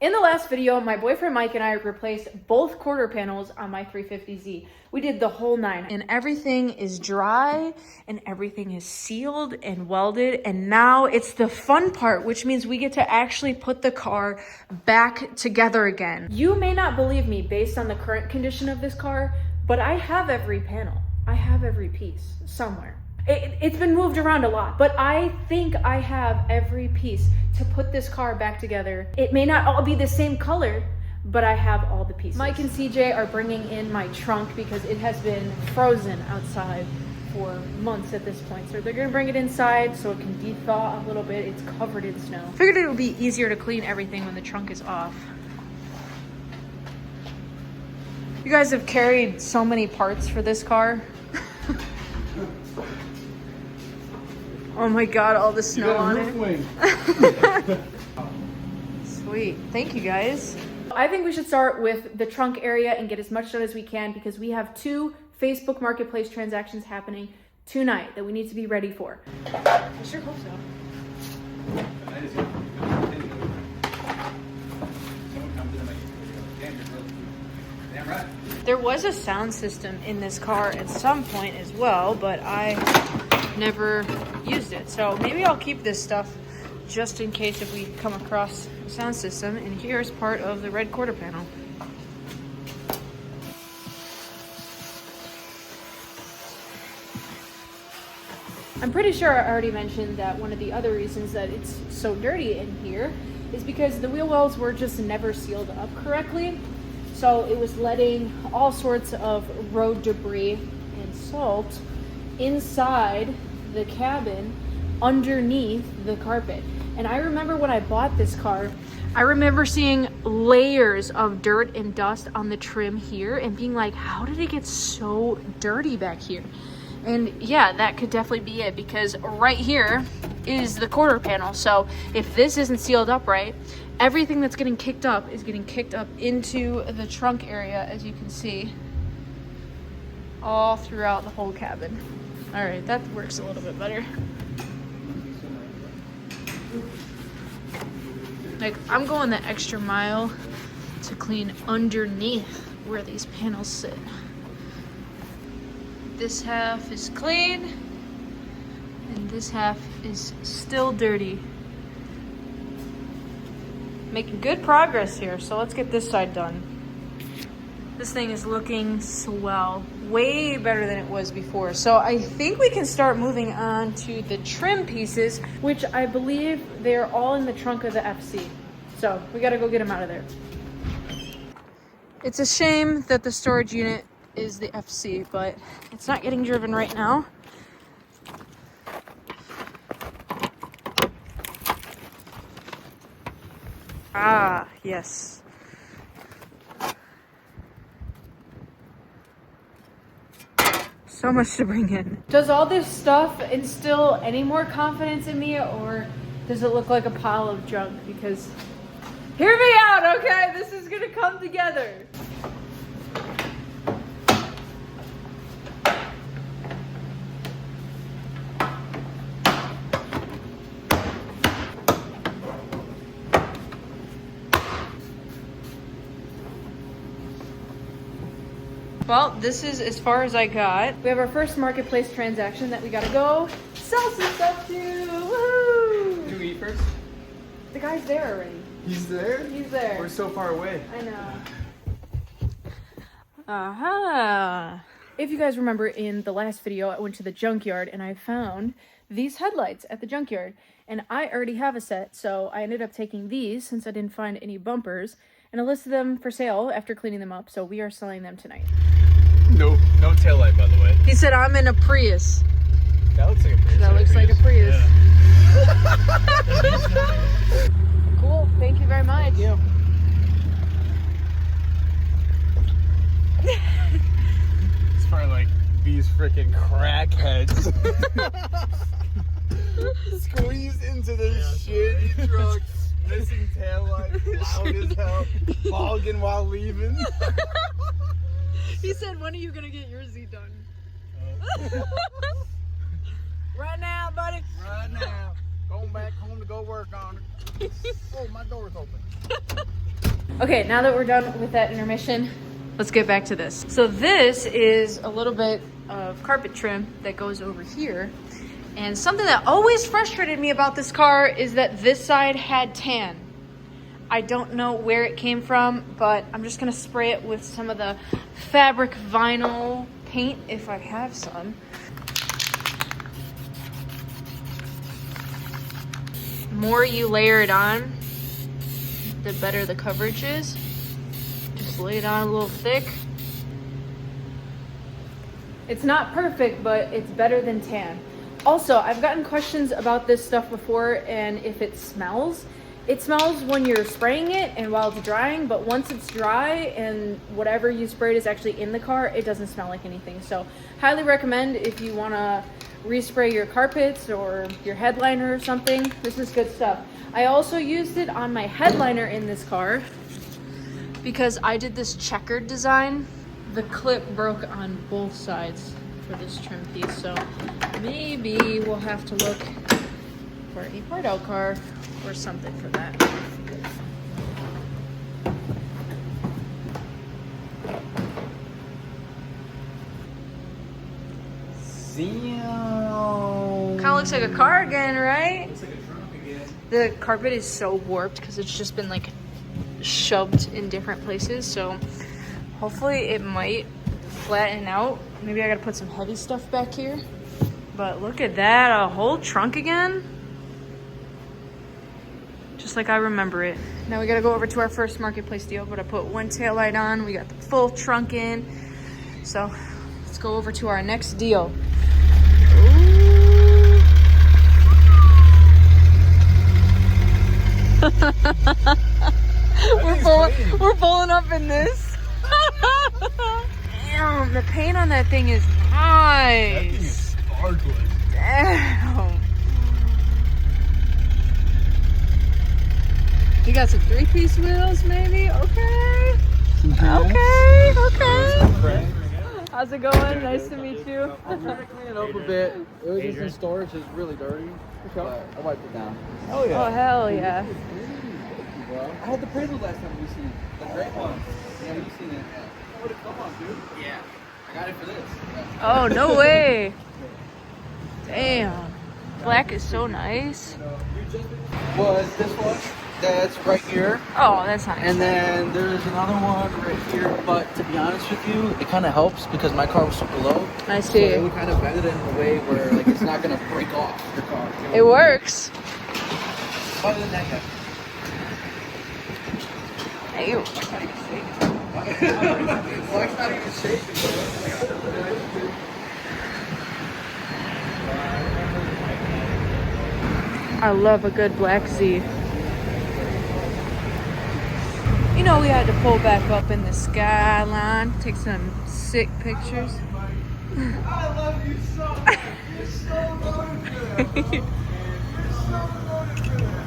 In the last video, my boyfriend Mike and I replaced both quarter panels on my 350Z. We did the whole 9. And everything is dry and everything is sealed and welded. And now it's the fun part, which means we get to actually put the car back together again. You may not believe me based on the current condition of this car, but I have every panel. I have every piece somewhere. It's been moved around a lot, but I think I have every piece to put this car back together. It may not all be the same color, but I have all the pieces. Mike and CJ are bringing in my trunk because it has been frozen outside for months at this point. So they're gonna bring it inside so it can de-thaw a little bit. It's covered in snow. Figured it would be easier to clean everything when the trunk is off. You guys have carried so many parts for this car. Oh my God, all the snow on it. Sweet, thank you guys. I think we should start with the trunk area and get as much done as we can because we have 2 Facebook Marketplace transactions happening tonight that we need to be ready for. I sure hope so. There was a sound system in this car at some point as well, but I never used it. So maybe I'll keep this stuff just in case if we come across a sound system. And here's part of the red quarter panel. I'm pretty sure I already mentioned that one of the other reasons that it's so dirty in here is because the wheel wells were just never sealed up correctly. So it was letting all sorts of road debris and salt inside the cabin underneath the carpet. And I remember when I bought this car, I remember seeing layers of dirt and dust on the trim here and being like, how did it get so dirty back here? And yeah, that could definitely be it because right here is the quarter panel. So if this isn't sealed up right, everything that's getting kicked up is getting kicked up into the trunk area, as you can see, all throughout the whole cabin. All right, that works a little bit better. Like, I'm going the extra mile to clean underneath where these panels sit. This half is clean, and this half is still dirty. Making good progress here, so let's get this side done. This thing is looking swell, way better than it was before. So I think we can start moving on to the trim pieces, which I believe they're all in the trunk of the FC. So we gotta go get them out of there. It's a shame that the storage unit is the FC, but it's not getting driven right now. Ah, yes. So much to bring in. Does all this stuff instill any more confidence in me, or does it look like a pile of junk? Because, hear me out, okay? This is gonna come together. Well, this is as far as I got. We have our first marketplace transaction that we gotta go sell some stuff to. Woohoo! Can we eat first? The guy's there already. He's there? He's there. We're so far away. I know. Aha! If you guys remember in the last video, I went to the junkyard and I found these headlights at the junkyard. And I already have a set, so I ended up taking these since I didn't find any bumpers. And I listed them for sale after cleaning them up, so we are selling them tonight. No taillight, by the way. He said I'm in a Prius. That looks like a Prius. That looks like a Prius. Yeah. Cool, thank you very much. Yeah. It's probably like these freaking crackheads. Squeezed into this shitty truck. Missing taillight, loud as hell, fogging while leaving. He said, when are you gonna get your Z done? Right now, buddy. Right now. Going back home to go work on it. Oh, my door's open. Okay, now that we're done with that intermission, let's get back to this. So this is a little bit of carpet trim that goes over here. And something that always frustrated me about this car is that this side had tan. I don't know where it came from, but I'm just gonna spray it with some of the fabric vinyl paint if I have some. The more you layer it on, the better the coverage is. Just lay it on a little thick. It's not perfect, but it's better than tan. Also, I've gotten questions about this stuff before and if it smells. It smells when you're spraying it and while it's drying, but once it's dry and whatever you sprayed is actually in the car, it doesn't smell like anything. So highly recommend if you want to respray your carpets or your headliner or something. This is good stuff. I also used it on my headliner in this car because I did this checkered design. The clip broke on both sides for this trim piece, so maybe we'll have to look for a part out car or something for that. Kind of looks like a car again, right? Looks like a trunk again. The carpet is so warped because it's just been like shoved in different places, so hopefully it might flatten out. Maybe I gotta put some heavy stuff back here. But look at that, a whole trunk again. Just like I remember it. Now we gotta go over to our first marketplace deal, but I put one taillight on, we got the full trunk in. So let's go over to our next deal. We're pulling up in this. Damn, the paint on that thing is nice. Damn. You got some 3-piece wheels, maybe? Okay. Okay. How's it going? Nice to meet you. I'm trying to clean it up a bit. It was just in storage. It's really dirty. But I wiped it down. Oh yeah. Oh, hell yeah. I had the Prado last time we seen it. The great one. Yeah, we seen it. Yeah. Oh, come on, dude. Yeah. I got it for this. Yeah. Oh, no way. Damn. Black is so nice. Was this one that's right here. Oh, that's nice. And then there's another one right here. But to be honest with you, it kind of helps because my car was super low. I So see. it would kind of bend it in a way where like it's not going to break off your car. It works. Other than that, yeah. Ew. It's not even shaking. Well, it's not even shaking. I love a good black Z. You know, we had to pull back up in the skyline, take some sick pictures. I love you so much. You're so loaded for that. You're so loaded for that.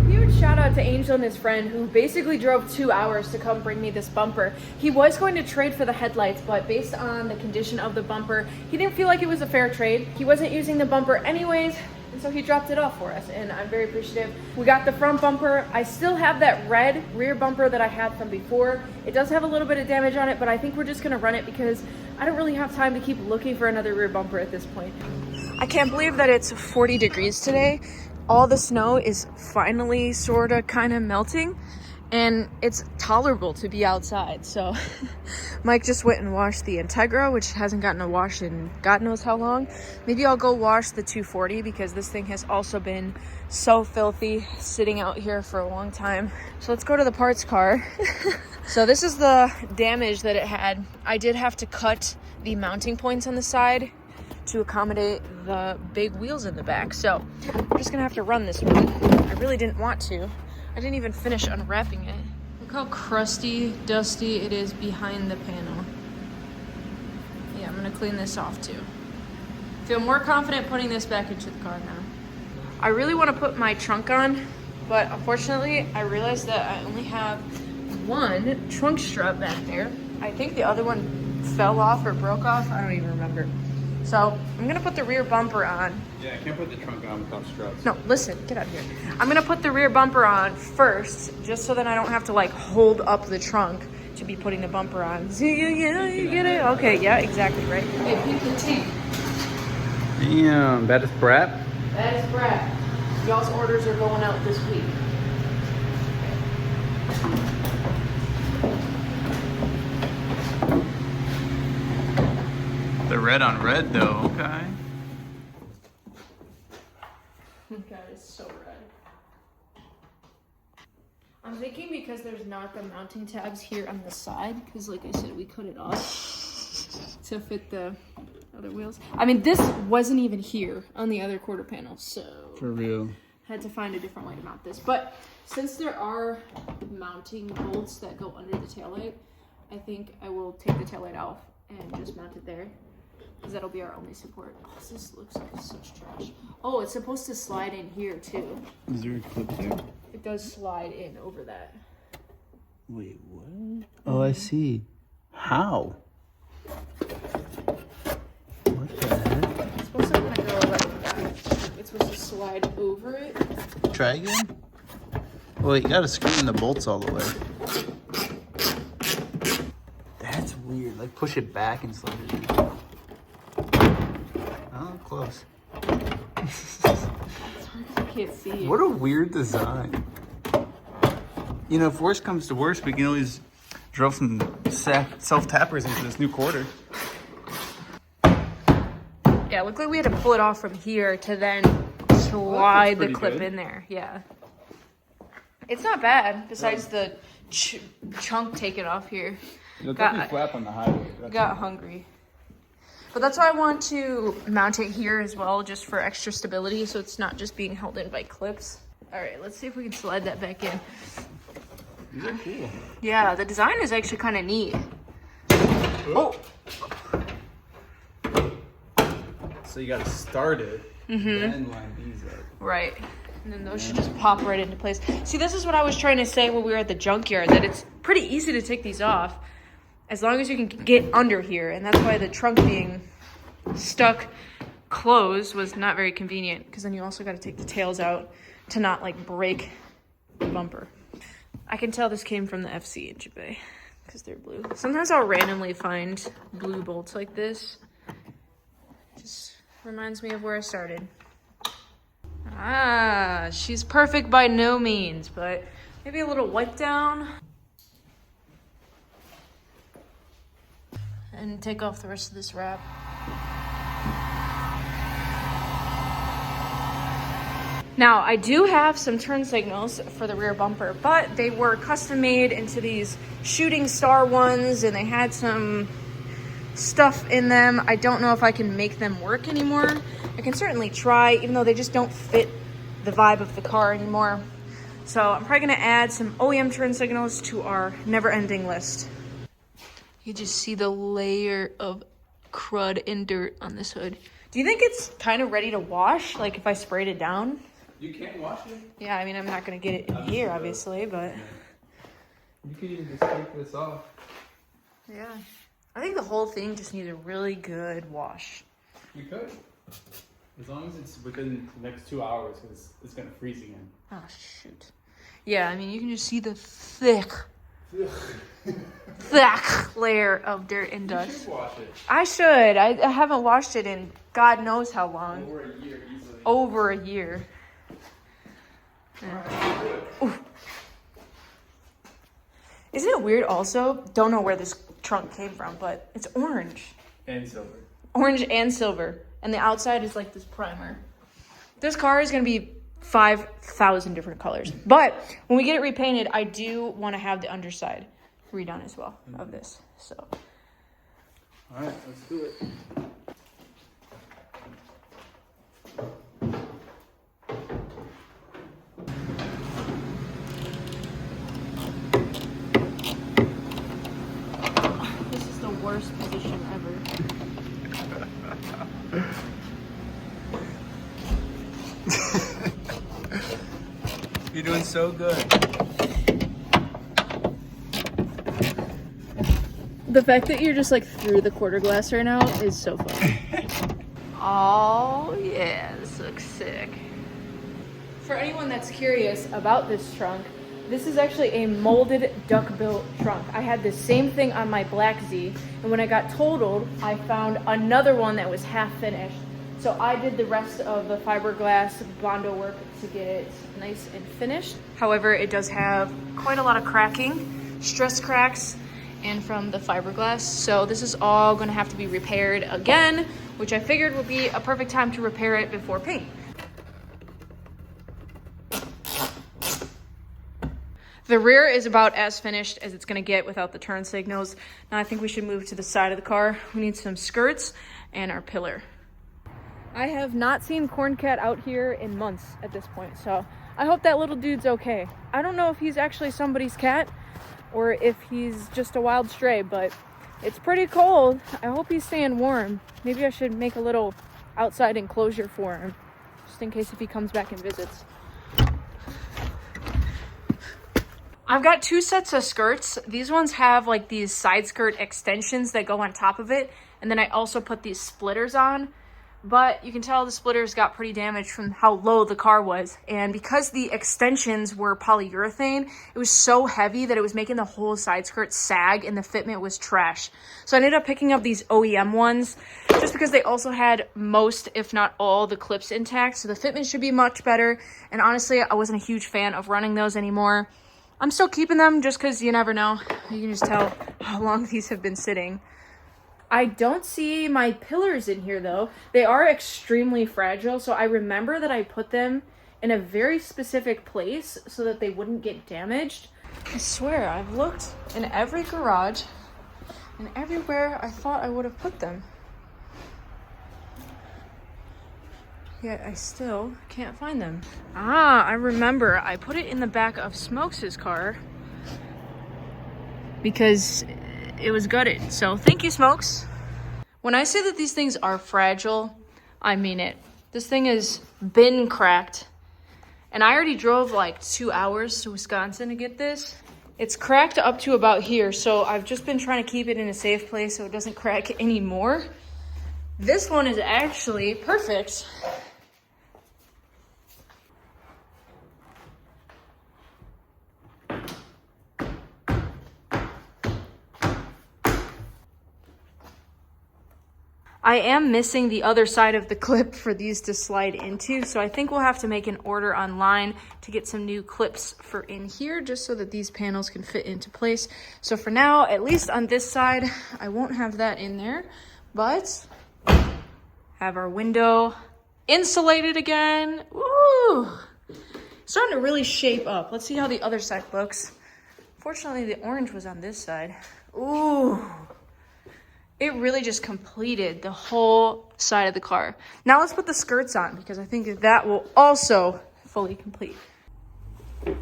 Huge shout out to Angel and his friend who basically drove 2 hours to come bring me this bumper. He was going to trade for the headlights, but based on the condition of the bumper, he didn't feel like it was a fair trade. He wasn't using the bumper anyways, and so he dropped it off for us, and I'm very appreciative. We got the front bumper. I still have that red rear bumper that I had from before. It does have a little bit of damage on it, but I think we're just gonna run it because I don't really have time to keep looking for another rear bumper at this point. I can't believe that it's 40 degrees today. All the snow is finally sort of kind of melting and it's tolerable to be outside. So Mike just went and washed the Integra, which hasn't gotten a wash in God knows how long. Maybe I'll go wash the 240 because this thing has also been so filthy sitting out here for a long time. So let's go to the parts car. So this is the damage that it had. I did have to cut the mounting points on the side to accommodate the big wheels in the back. So I'm just gonna have to run this one. I really didn't want to. I didn't even finish unwrapping it. Look how crusty, dusty it is behind the panel. Yeah, I'm gonna clean this off too. Feel more confident putting this back into the car now. I really wanna put my trunk on, but unfortunately I realized that I only have one trunk strap back there. I think the other one fell off or broke off. I don't even remember. So I'm gonna put the rear bumper on. Yeah, I can't put the trunk on without struts. No, listen, get out of here. I'm gonna put the rear bumper on first, just so then I don't have to like hold up the trunk to be putting the bumper on. Yeah, you get it? Okay, yeah, exactly, right. Hey, peep the team. Damn, that is Brad? That is Brad. Y'all's orders are going out this week. The red on red though, okay. God, it's so red. I'm thinking because there's not the mounting tabs here on the side, because like I said, we cut it off to fit the other wheels. I mean, this wasn't even here on the other quarter panel, so For real. had to find a different way to mount this. But since there are mounting bolts that go under the taillight, I think I will take the taillight off and just mount it there, because that'll be our only support. Oh, this looks like such trash. Oh, it's supposed to slide in here too. Is there a clip there? It does slide in over that. Wait, what? Oh, I see. How? What the heck? It's supposed to kind of go like that. It's supposed to slide over it. Try again? Well, you gotta screw in the bolts all the way. That's weird. Like push it back and slide it in. Oh, close. I can't see it. What a weird design. You know, if worst comes to worst, we can always drill some self-tappers into this new quarter. Yeah, it looked like we had to pull it off from here to then slide the clip in there. Yeah. It's not bad, besides the chunk taken off here. It'll definitely flap on the highway. Got hungry. But that's why I want to mount it here as well, just for extra stability, so it's not just being held in by clips. All right, let's see if we can slide that back in. These are cool. Yeah, the design is actually kind of neat. Oh. So you gotta start it, then line these up. Right. And then those should just pop right into place. See, this is what I was trying to say when we were at the junkyard, that it's pretty easy to take these off as long as you can get under here. And that's why the trunk being stuck closed was not very convenient, because then you also got to take the tails out to not like break the bumper. I can tell this came from the FC in Japan because they're blue. Sometimes I'll randomly find blue bolts like this. Just reminds me of where I started. Ah, she's perfect by no means, but maybe a little wipe down. And take off the rest of this wrap. Now, I do have some turn signals for the rear bumper, but they were custom made into these shooting star ones, and they had some stuff in them. I don't know if I can make them work anymore. I can certainly try, even though they just don't fit the vibe of the car anymore. So I'm probably gonna add some OEM turn signals to our never-ending list. You just see the layer of crud and dirt on this hood. Do you think it's kind of ready to wash, like if I sprayed it down? You can't wash it? Yeah, I mean, I'm not gonna get it in here, obviously, but... You could even just take this off. Yeah. I think the whole thing just needs a really good wash. You could. As long as it's within the next 2 hours, because it's going to freeze again. Oh, shoot. Yeah, I mean, you can just see the thick layer of dirt and dust. You should wash it. I should. I haven't washed it in God knows how long. Over a year, easily. Over a year. Right, Isn't it weird also? Don't know where this trunk came from, but it's orange. and silver. Orange and silver. And the outside is like this primer. This car is going to be 5,000 different colors. But when we get it repainted, I do want to have the underside redone as well of this. So. All right, let's do it. This is the worst position ever. You're doing so good. The fact that you're just like through the quarter glass right now is so fun. Oh yeah, this looks sick. For anyone that's curious about this trunk, this is actually a molded duck-built trunk. I had the same thing on my Black Z, and when I got totaled, I found another one that was half finished. So I did the rest of the fiberglass Bondo work to get it nice and finished. However, it does have quite a lot of cracking, stress cracks, and from the fiberglass. So this is all gonna have to be repaired again, which I figured would be a perfect time to repair it before paint. The rear is about as finished as it's gonna get without the turn signals. Now I think we should move to the side of the car. We need some skirts and our pillar. I have not seen Corn Cat out here in months at this point, so I hope that little dude's okay. I don't know if he's actually somebody's cat or if he's just a wild stray, but it's pretty cold. I hope he's staying warm. Maybe I should make a little outside enclosure for him, just in case if he comes back and visits. I've got two sets of skirts. These ones have like these side skirt extensions that go on top of it. And then I also put these splitters on. But you can tell the splitters got pretty damaged from how low the car was. And because the extensions were polyurethane, it was so heavy that it was making the whole side skirt sag and the fitment was trash. So I ended up picking up these OEM ones just because they also had most, if not all, the clips intact. So the fitment should be much better. And honestly, I wasn't a huge fan of running those anymore. I'm still keeping them just because you never know. You can just tell how long these have been sitting. I don't see my pillars in here though. They are extremely fragile, so I remember that I put them in a very specific place so that they wouldn't get damaged. I swear, I've looked in every garage and everywhere I thought I would have put them. Yet I still can't find them. Ah, I remember. I put it in the back of Smokes' car because it was gutted. So thank you, Smokes. When I say that these things are fragile, I mean it. This thing has been cracked. And I already drove like 2 hours to Wisconsin to get this. It's cracked up to about here. So I've just been trying to keep it in a safe place so it doesn't crack anymore. This one is actually perfect. I am missing the other side of the clip for these to slide into, so I think we'll have to make an order online to get some new clips for in here just so that these panels can fit into place. So for now, at least on this side, I won't have that in there, but have our window insulated again. Ooh, starting to really shape up. Let's see how the other side looks. Fortunately, the orange was on this side. Ooh. It really just completed the whole side of the car. Now let's put the skirts on because I think that will also fully complete. A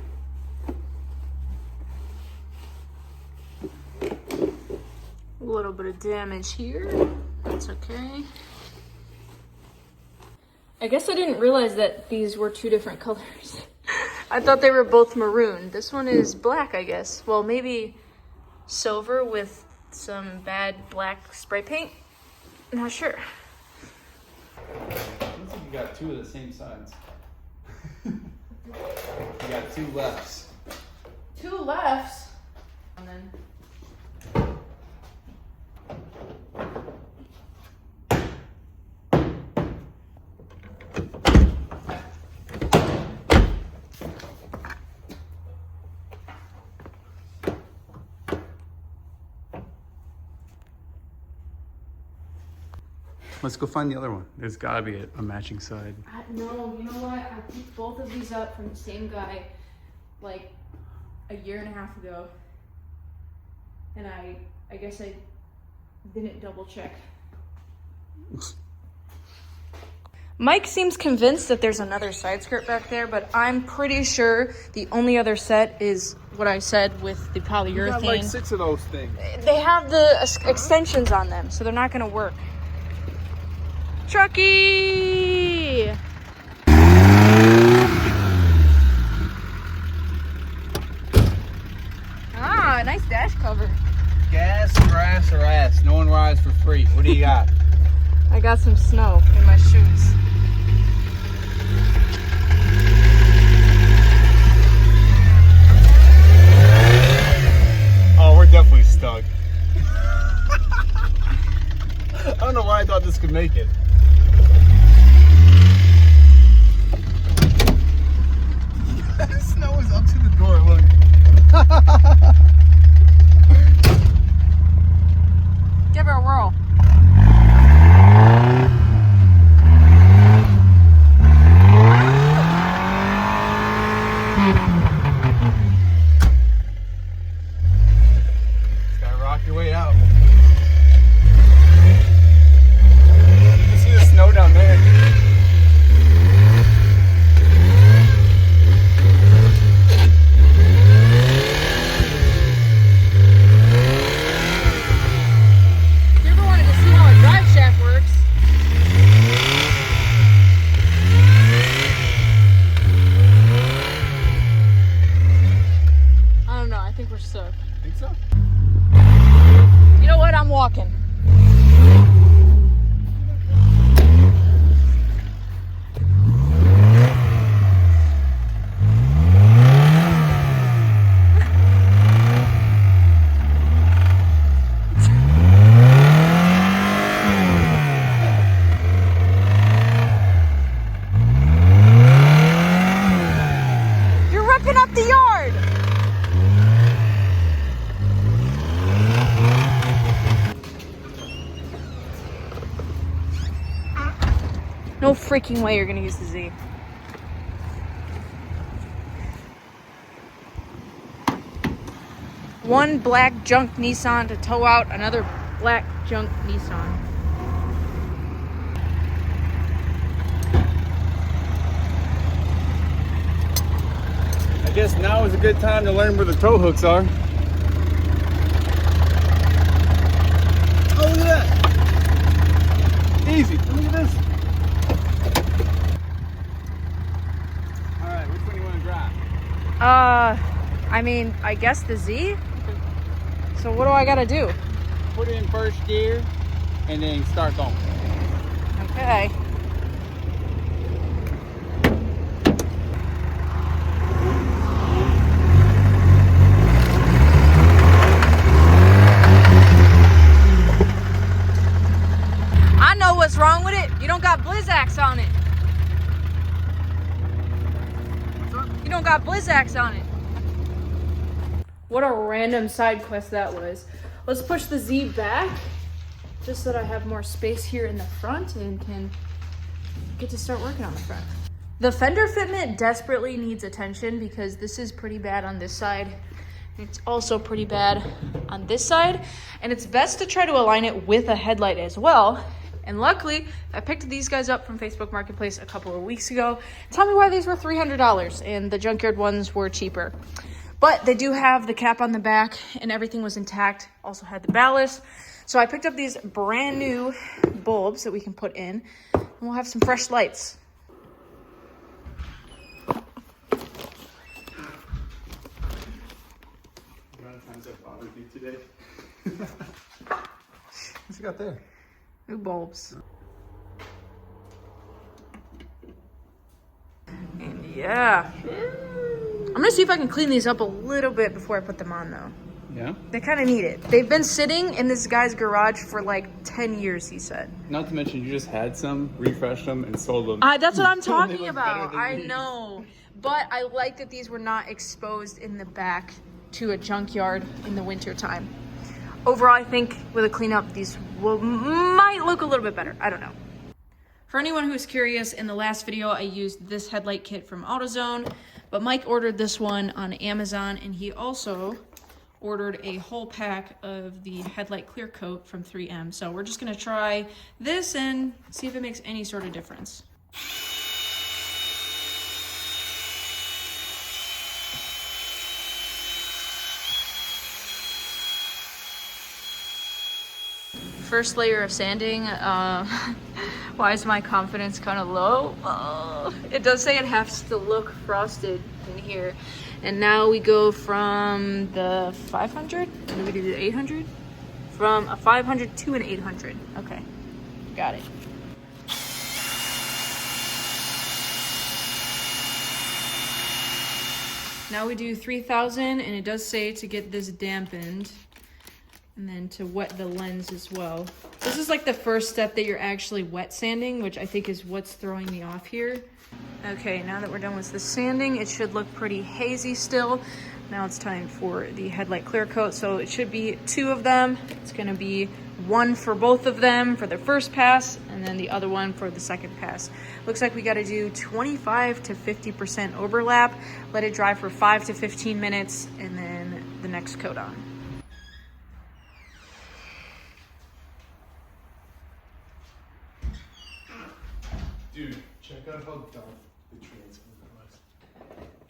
little bit of damage here. That's okay. I guess I didn't realize that these were two different colors. I thought they were both maroon. This one is black, I guess. Well, maybe silver with some bad black spray paint. I'm not sure. Looks like you got two of the same sides. You got two lefts. Two lefts. And then Let's go find the other one. There's gotta be a matching side. no, you know what? I picked both of these up from the same guy like a year and a half ago. And I guess I didn't double check. Mike seems convinced that there's another side skirt back there, but I'm pretty sure the only other set is what I said with the polyurethane. You got like 6 of those things. They have the extensions on them, so they're not gonna work. Trucky! Ah, nice dash cover. Gas, grass, or ass. No one rides for free. What do you got? I got some snow in my shoes. Oh, we're definitely stuck. I don't know why I thought this could make it. Snow is up to the door, look. Give her a whirl. Just gotta rock your way out. You can see the snow down there. Think so? You know what? I'm walking. You're ripping up the yard. No freaking way you're gonna use the Z. One black junk Nissan to tow out another black junk Nissan. I guess now is a good time to learn where the tow hooks are. Oh, look at that. Easy. Look at this. Alright, which one do you want to drive? I mean, I guess the Z? So what do I gotta do? Put it in first gear and then start going. Okay. I know what's wrong with it. You don't got Blizzaks on it. You don't got Blizzaks on it. What a random side quest that was. Let's push the Z back just so that I have more space here in the front and can get to start working on the front. The fender fitment desperately needs attention because this is pretty bad on this side. It's also pretty bad on this side. And it's best to try to align it with a headlight as well. And luckily, I picked these guys up from Facebook Marketplace a couple of weeks ago. Tell me why these were $300 and the junkyard ones were cheaper. But they do have the cap on the back and everything was intact. Also had the ballast. So I picked up these brand new bulbs that we can put in and we'll have some fresh lights. Times I've bothered you today. What's you got there? New bulbs. And yeah. I'm gonna see if I can clean these up a little bit before I put them on though. Yeah? They kind of need it. They've been sitting in this guy's garage for like 10 years, he said. Not to mention you just had some, refreshed them, and sold them. That's what I'm They talking look about. better than I these. know. But I like that these were not exposed in the back to a junkyard in the winter time. Overall, I think with a cleanup, these might look a little bit better. I don't know. For anyone who's curious, in the last video, I used this headlight kit from AutoZone, but Mike ordered this one on Amazon, and he also ordered a whole pack of the headlight clear coat from 3M. So we're just gonna try this and see if it makes any sort of difference. First layer of sanding. Why is my confidence kind of low? It does say it has to look frosted in here. And now we go from the 500, and we do the 800. from a 500 to an 800. Okay, got it. Now we do 3,000, and it does say to get this dampened and then to wet the lens as well. This is like the first step that you're actually wet sanding, which I think is what's throwing me off here. Okay, now that we're done with the sanding, it should look pretty hazy still. Now it's time for the headlight clear coat. So it should be 2 of them. It's gonna be 1 for both of them for the first pass, and then the other one for the second pass. Looks like we gotta do 25 to 50% overlap, let it dry for 5 to 15 minutes, and then the next coat on. Dude, check out how dark the transport was.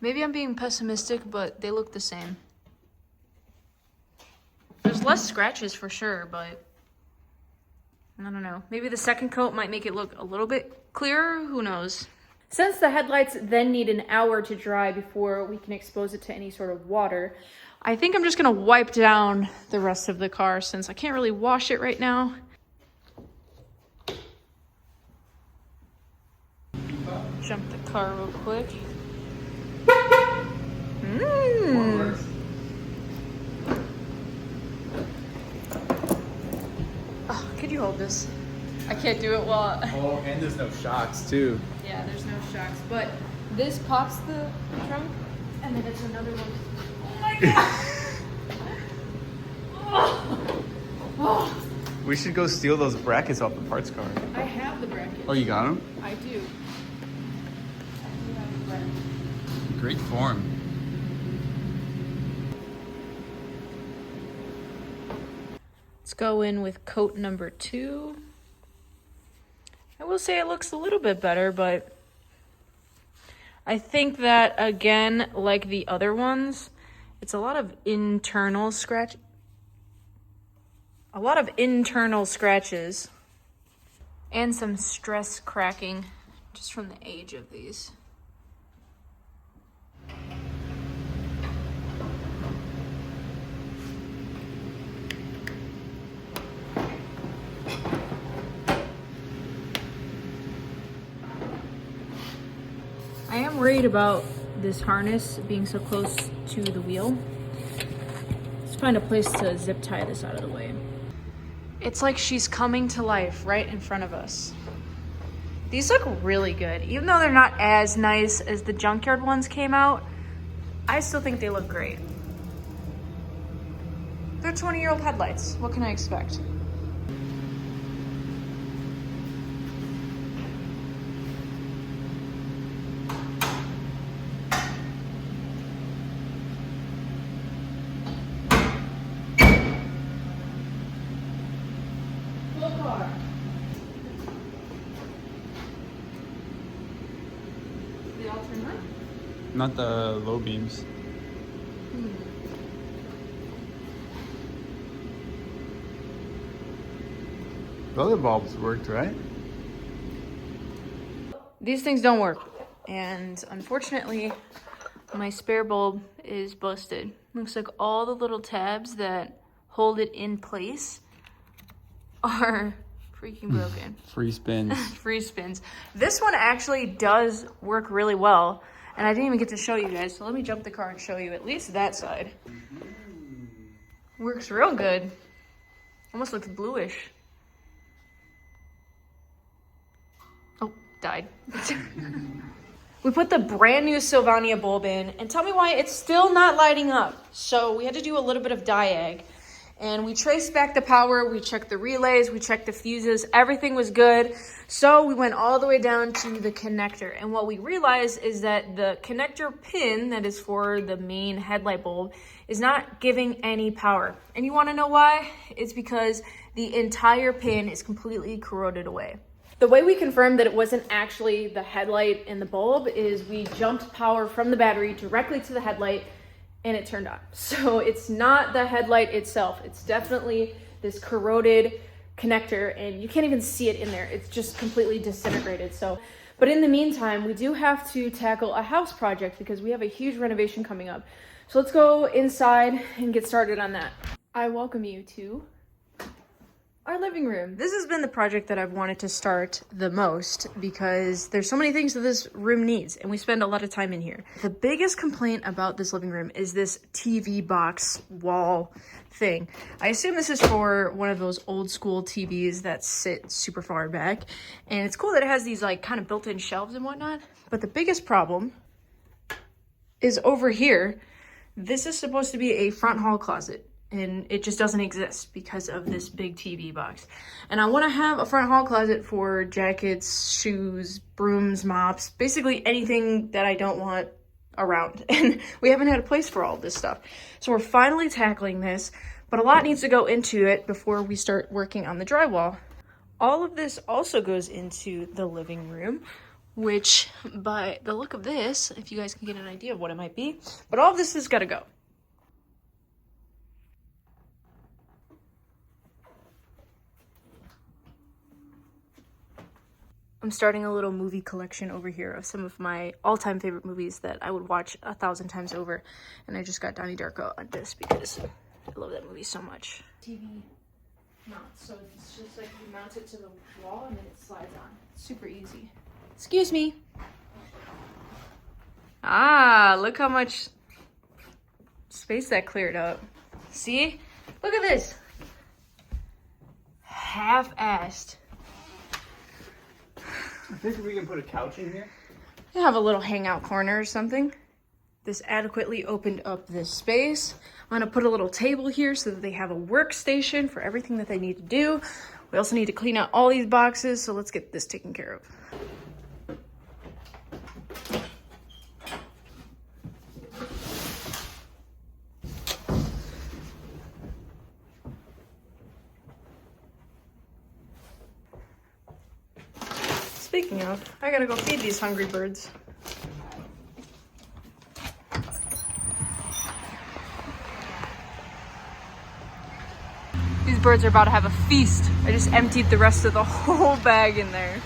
Maybe I'm being pessimistic, but they look the same. There's less scratches for sure, but I don't know. Maybe the second coat might make it look a little bit clearer. Who knows? Since the headlights then need an hour to dry before we can expose it to any sort of water, I think I'm just gonna wipe down the rest of the car since I can't really wash it right now. Jump the car real quick. Oh, could you hold this? I can't do it while... Oh, and there's no shocks too. Yeah, there's no shocks, but this pops the trunk, and then it's another one. Oh my god! Oh. We should go steal those brackets off the parts car. I have the bracket. Oh, you got them? I do. I do have the bracket. Great form. Let's go in with coat number 2. I will say it looks a little bit better, but I think that, again, like the other ones, it's a lot of internal scratches and some stress cracking just from the age of these. I am worried about this harness being so close to the wheel. Let's find a place to zip tie this out of the way. It's like she's coming to life right in front of us. These look really good. Even though they're not as nice as the junkyard ones came out, I still think they look great. They're 20-year-old headlights. What can I expect? Not the low beams. The other bulbs worked, right? These things don't work. And unfortunately, my spare bulb is busted. Looks like all the little tabs that hold it in place are freaking broken. Free spins. Free spins. This one actually does work really well. And I didn't even get to show you guys, so let me jump the car and show you at least that side. Works real good. Almost looks bluish. Oh, died. We put the brand new Sylvania bulb in, and tell me why it's still not lighting up. So we had to do a little bit of diag. And we traced back the power, we checked the relays, we checked the fuses, everything was good. So we went all the way down to the connector. And what we realized is that the connector pin that is for the main headlight bulb is not giving any power. And you wanna know why? It's because the entire pin is completely corroded away. The way we confirmed that it wasn't actually the headlight and the bulb is we jumped power from the battery directly to the headlight, and it turned on. So it's not the headlight itself. It's definitely this corroded connector, and you can't even see it in there. It's just completely disintegrated. So, but in the meantime, we do have to tackle a house project because we have a huge renovation coming up. So let's go inside and get started on that. I welcome you to Our living room. This has been the project that I've wanted to start the most because there's so many things that this room needs and we spend a lot of time in here. The biggest complaint about this living room is this TV box wall thing. I assume this is for one of those old school TVs that sit super far back. And it's cool that it has these like kind of built-in shelves and whatnot. But the biggest problem is over here. This is supposed to be a front hall closet. And it just doesn't exist because of this big TV box. And I want to have a front hall closet for jackets, shoes, brooms, mops, basically anything that I don't want around. And we haven't had a place for all this stuff. So we're finally tackling this, but a lot needs to go into it before we start working on the drywall. All of this also goes into the living room, which by the look of this, if you guys can get an idea of what it might be, but all of this has got to go. I'm starting a little movie collection over here of some of my all-time favorite movies that I would watch 1,000 times over. And I just got Donnie Darko on this because I love that movie so much. TV mount, so it's just like you mount it to the wall and then it slides on. Super easy. Excuse me. Ah, look how much space that cleared up. See? Look at this. Half-assed. I think we can put a couch in here. You have a little hangout corner or something. This adequately opened up this space. I'm gonna put a little table here so that they have a workstation for everything that they need to do. We also need to clean out all these boxes, so let's get this taken care of. Speaking of, I gotta go feed these hungry birds. These birds are about to have a feast. I just emptied the rest of the whole bag in there.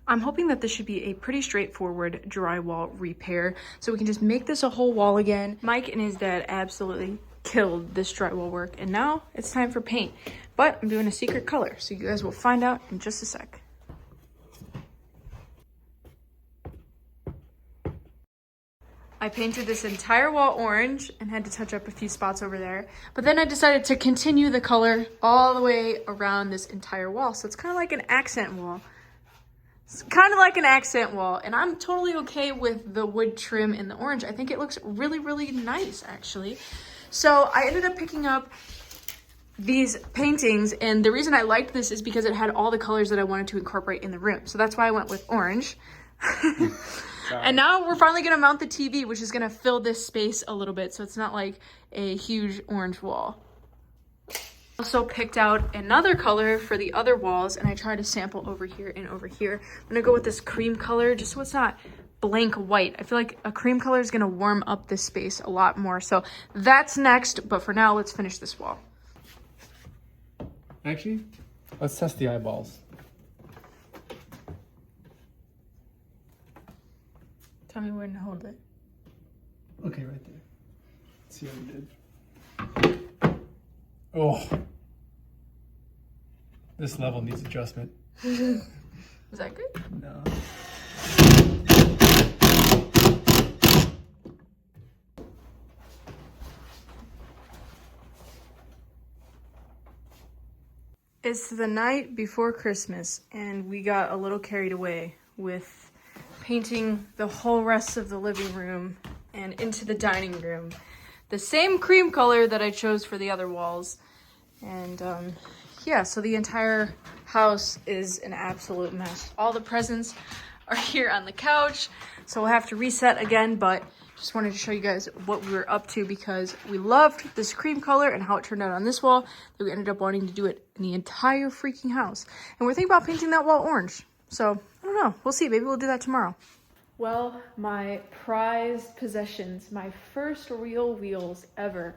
I'm hoping that this should be a pretty straightforward drywall repair, so we can just make this a whole wall again. Mike and his dad absolutely killed this drywall work, and now it's time for paint. But I'm doing a secret color, so you guys will find out in just a sec. I painted this entire wall orange and had to touch up a few spots over there. But then I decided to continue the color all the way around this entire wall, so it's kind of like an accent wall. It's kind of like an accent wall, and I'm totally okay with the wood trim in the orange. I think it looks really, really nice, actually. So I ended up picking up these paintings, and the reason I liked this is because it had all the colors that I wanted to incorporate in the room. So that's why I went with orange. And now we're finally gonna mount the TV, which is gonna fill this space a little bit, so it's not like a huge orange wall. Also picked out another color for the other walls, and I tried to sample over here and over here. I'm gonna go with this cream color just so it's not blank white. I feel like a cream color is gonna warm up this space a lot more. So that's next, but for now, let's finish this wall. Actually, let's test the eyeballs. Tell me where to hold it. Okay, right there. Let's see how we did. Oh. This level needs adjustment. Is that good? No. It's the night before Christmas, and we got a little carried away with painting the whole rest of the living room and into the dining room. The same cream color that I chose for the other walls. And yeah, so the entire house is an absolute mess. All the presents are here on the couch, so we'll have to reset again, but just wanted to show you guys what we were up to because we loved this cream color and how it turned out on this wall, that we ended up wanting to do it in the entire freaking house. And we're thinking about painting that wall orange. So, I don't know. We'll see. Maybe we'll do that tomorrow. Well, my prized possessions, my first real wheels ever,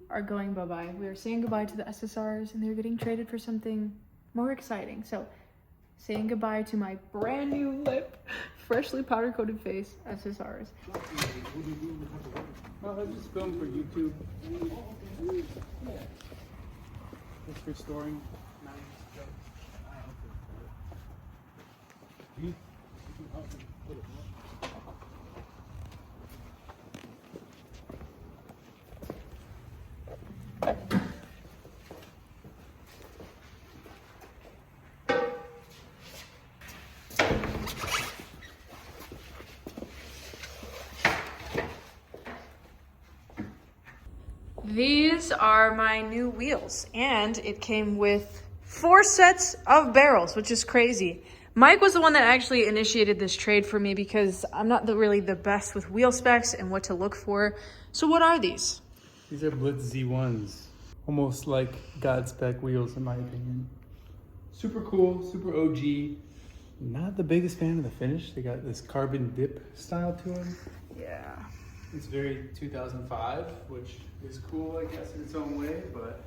are going bye-bye. We are saying goodbye to the SSRs, and they're getting traded for something more exciting. So, saying goodbye to my brand new lip, freshly powder coated face, SSRs. Well, I just filmed for YouTube. Just restoring. These are my new wheels, and it came with 4 sets of barrels, which is crazy. Mike was the one that actually initiated this trade for me because I'm not really the best with wheel specs and what to look for. So what are these? These are Blitz Z1s. Almost like God spec wheels in my opinion. Super cool, super OG. Not the biggest fan of the finish. They got this carbon dip style to them. Yeah. It's very 2005, which is cool, I guess, in its own way, but...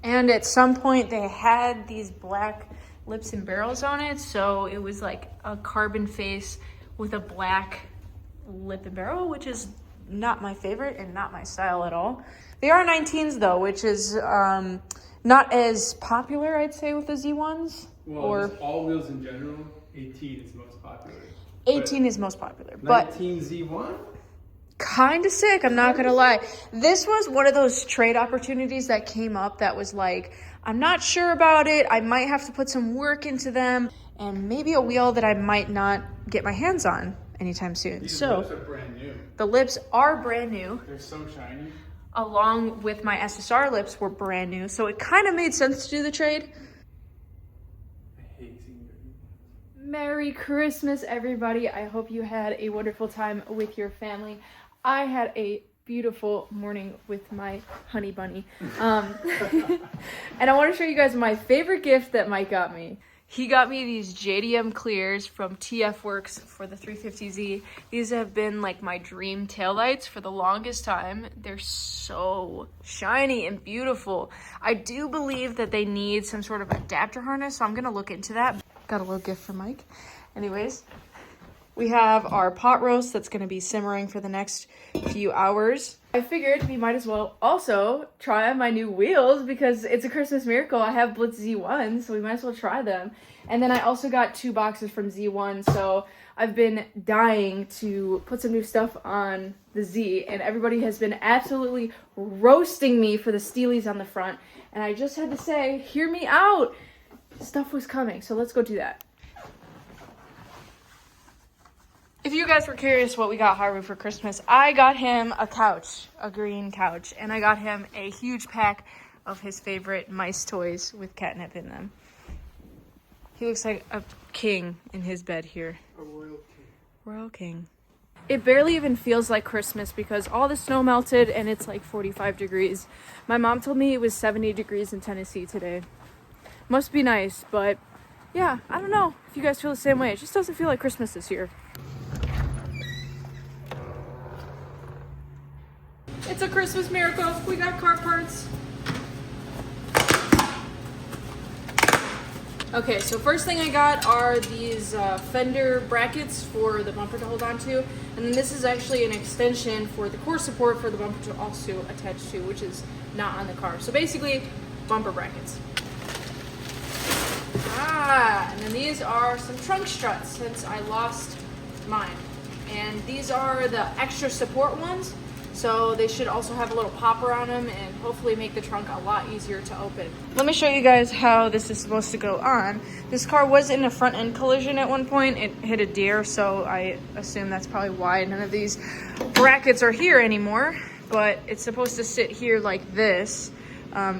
And at some point they had these black lips and barrels on it, so it was like a carbon face with a black lip and barrel, which is not my favorite and not my style at all. They are 19s though, which is not as popular, I'd say, with the Z1s. Well, or just all wheels in general, 18 is most popular. 18 is most popular, but 19 Z1? kind of sick, I'm not gonna lie. This was one of those trade opportunities that came up that was like, I'm not sure about it, I might have to put some work into them, and maybe a wheel that I might not get my hands on anytime soon. These so lips are brand new. the lips are brand new, They're so shiny. along with my SSR lips were brand new, so it kind of made sense to do the trade. I hate seeing dirty. Merry Christmas, everybody. I hope you had a wonderful time with your family. I had a beautiful morning with my honey bunny. And I want to show you guys my favorite gift that Mike got me. He got me these JDM clears from TF Works for the 350Z. These have been like my dream taillights for the longest time. They're so shiny and beautiful. I do believe that they need some sort of adapter harness, so I'm gonna look into that. Got a little gift from Mike. Anyways, we have our pot roast that's gonna be simmering for the next few hours. I figured we might as well also try my new wheels because it's a Christmas miracle. I have Blitz Z1, so we might as well try them. And then I also got 2 boxes from Z1, so I've been dying to put some new stuff on the Z, and everybody has been absolutely roasting me for the Steelies on the front. And I just had to say, hear me out. Stuff was coming, so let's go do that. If you guys were curious what we got Haru for Christmas, I got him a couch, a green couch, and I got him a huge pack of his favorite mice toys with catnip in them. He looks like a king in his bed here. A royal king. Royal king. It barely even feels like Christmas because all the snow melted and it's like 45 degrees. My mom told me it was 70 degrees in Tennessee today. Must be nice, but yeah, I don't know if you guys feel the same way. It just doesn't feel like Christmas this year. It's a Christmas miracle. We got car parts. Okay, so first thing I got are these fender brackets for the bumper to hold on to. And then this is actually an extension for the core support for the bumper to also attach to, which is not on the car. So basically, bumper brackets. And then these are some trunk struts since I lost mine. And these are the extra support ones. So they should also have a little popper on them and hopefully make the trunk a lot easier to open. Let me show you guys how this is supposed to go on. This car was in a front end collision at one point. It hit a deer, so I assume that's probably why none of these brackets are here anymore. But it's supposed to sit here like this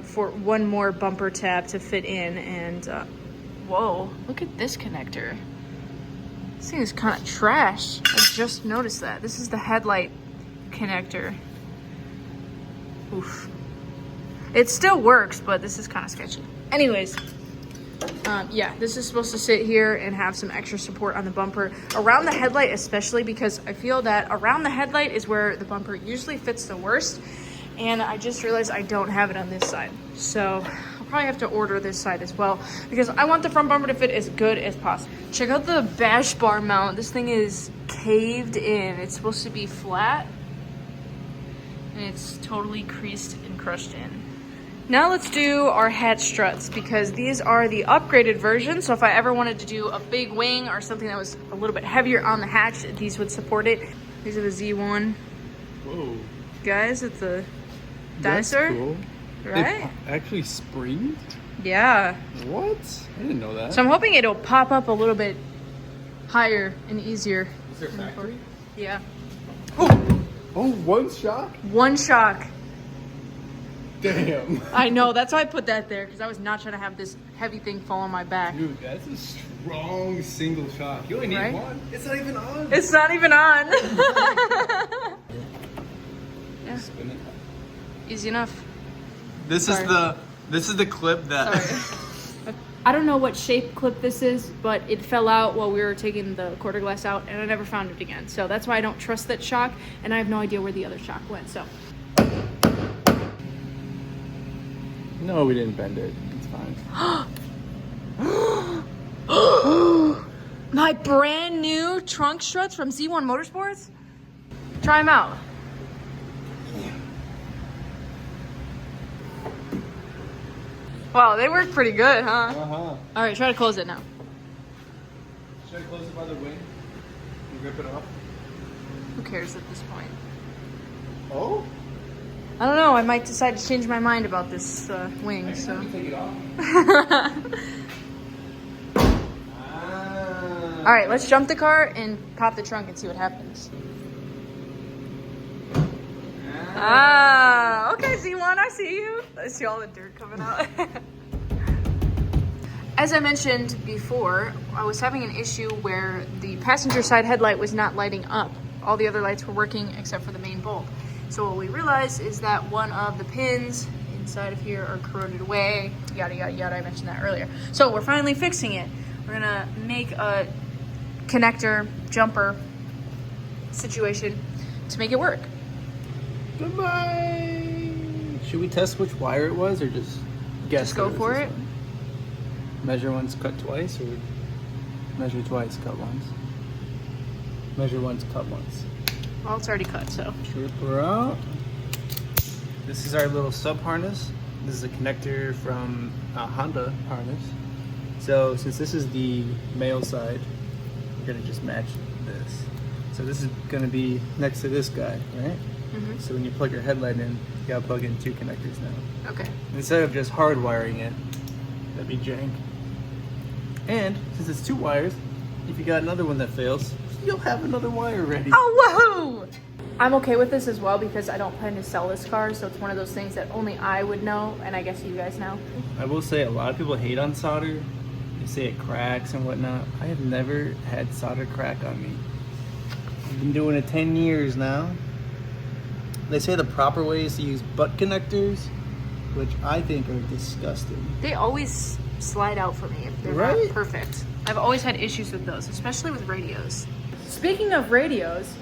for one more bumper tab to fit in. And whoa, look at this connector. This thing is kind of trash. I just noticed that. This is the headlight connector. Oof. It still works, but this is kind of sketchy. Anyways, yeah, this is supposed to sit here and have some extra support on the bumper around the headlight, especially because I feel that around the headlight is where the bumper usually fits the worst, and I just realized I don't have it on this side, so I'll probably have to order this side as well because I want the front bumper to fit as good as possible. Check out the bash bar mount. This thing is caved in. It's supposed to be flat and it's totally creased and crushed in. Now let's do our hatch struts because these are the upgraded version. So if I ever wanted to do a big wing or something that was a little bit heavier on the hatch, these would support it. These are the Z1. Whoa. Guys, it's a That's dinosaur. cool. Right? They actually spring? Yeah. What? I didn't know that. So I'm hoping it'll pop up a little bit higher and easier. Is there factory? Yeah. Oh, one shock? One shock. Damn. I know, that's why I put that there because I was not trying to have this heavy thing fall on my back. Dude, that's a strong single shock. You only need Right? one. It's not even on. It's not even on. Yeah. Spin it. Easy enough. This Sorry. is the clip that Sorry. I don't know what shape clip this is, but it fell out while we were taking the quarter glass out and I never found it again. So that's why I don't trust that shock and I have no idea where the other shock went. So No, we didn't bend it. It's fine. my brand new trunk struts from Z1 Motorsports. Try them out. Wow, they work pretty good, huh? Uh-huh. All right, try to close it now. Should I close it by the wing and rip it off? Who cares at this point? Oh? I don't know. I might decide to change my mind about this wing. So. Take it off. All right, let's jump the car and pop the trunk and see what happens. Ah, okay, Z1, I see you. I see all the dirt coming out. As I mentioned before, I was having an issue where the passenger side headlight was not lighting up. All the other lights were working except for the main bulb. So what we realized is that one of the pins inside of here are corroded away, yada, yada, yada. I mentioned that earlier. So we're finally fixing it. We're gonna make a connector jumper situation to make it work. Goodbye. Should we test which wire it was or just guess? Just go that for this it. one? Measure once, cut twice, or measure twice, cut once? Measure once, cut once. Well, it's already cut, so. Trip her out. This is our little sub harness. This is a connector from a Honda harness. So since this is the male side, we're gonna just match this. So this is gonna be next to this guy, right? Mm-hmm. So when you plug your headlight in, you gotta plug in two connectors now. Okay. Instead of just hard wiring it, that'd be jank. And since it's two wires, if you got another one that fails, you'll have another wire ready. Oh, woohoo! I'm okay with this as well because I don't plan to sell this car, so it's one of those things that only I would know, and I guess you guys know. I will say a lot of people hate on solder. They say it cracks and whatnot. I have never had solder crack on me. I've been doing it 10 years now. They say the proper way is to use butt connectors, which I think are disgusting. They always slide out for me if they're Right? not perfect. I've always had issues with those, especially with radios. Speaking of radios,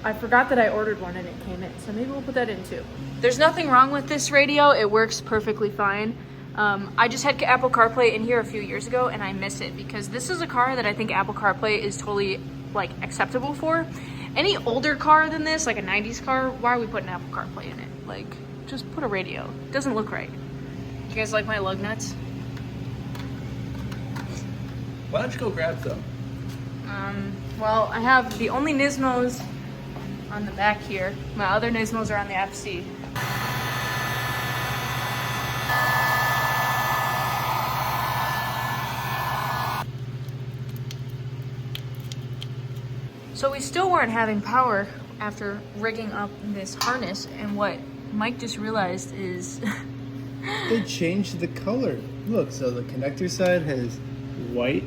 I forgot that I ordered one and it came in, so maybe we'll put that in too. There's nothing wrong with this radio. It works perfectly fine. I just had Apple CarPlay in here a few years ago and I miss it because this is a car that I think Apple CarPlay is totally like acceptable for. Any older car than this, like a 90s car, why are we putting Apple CarPlay in it? Like, just put a radio. It doesn't look right. You guys like my lug nuts? Why don't you go grab some? Well, I have the only Nismos on the back here. My other Nismos are on the FC. So we still weren't having power after rigging up this harness, and what Mike just realized is They changed the color. Look, so the connector side has white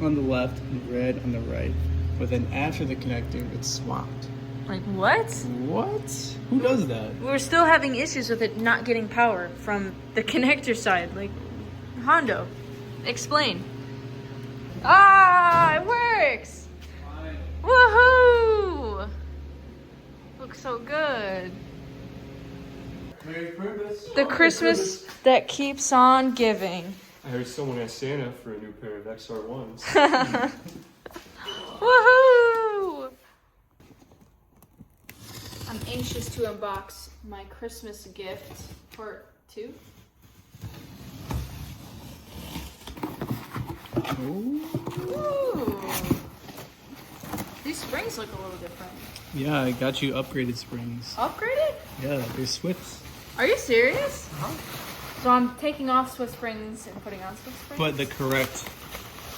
on the left and red on the right. But then after the connector, it's swapped. like, what? What? Who does that? We're still having issues with it not getting power from the connector side. Like, Hondo, explain. Ah, it works! Woohoo! Looks so good. Merry Christmas. The Christmas that keeps on giving. I heard someone asked Santa for a new pair of XR1s. Woohoo! I'm anxious to unbox my Christmas gift part 2. Ooh. These springs look a little different. Yeah, I got you upgraded springs. Upgraded? Yeah, they're Swiss. Are you serious? Uh-huh. So I'm taking off Swiss springs and putting on Swiss springs? But the correct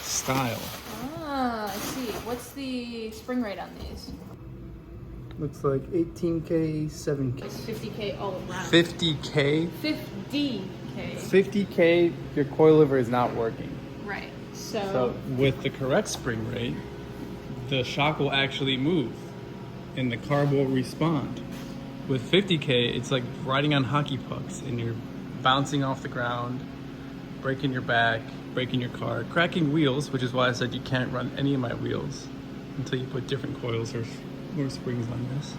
style. Ah, I see. What's the spring rate on these? Looks like 18K, 7K. It's 50K all around. 50K? 50K. 50K, your coilover is not working. Right. So with the correct spring rate, the shock will actually move and the car will respond. With 50K, it's like riding on hockey pucks and you're bouncing off the ground, breaking your back, breaking your car, cracking wheels, which is why I said you can't run any of my wheels until you put different coils or more springs on this.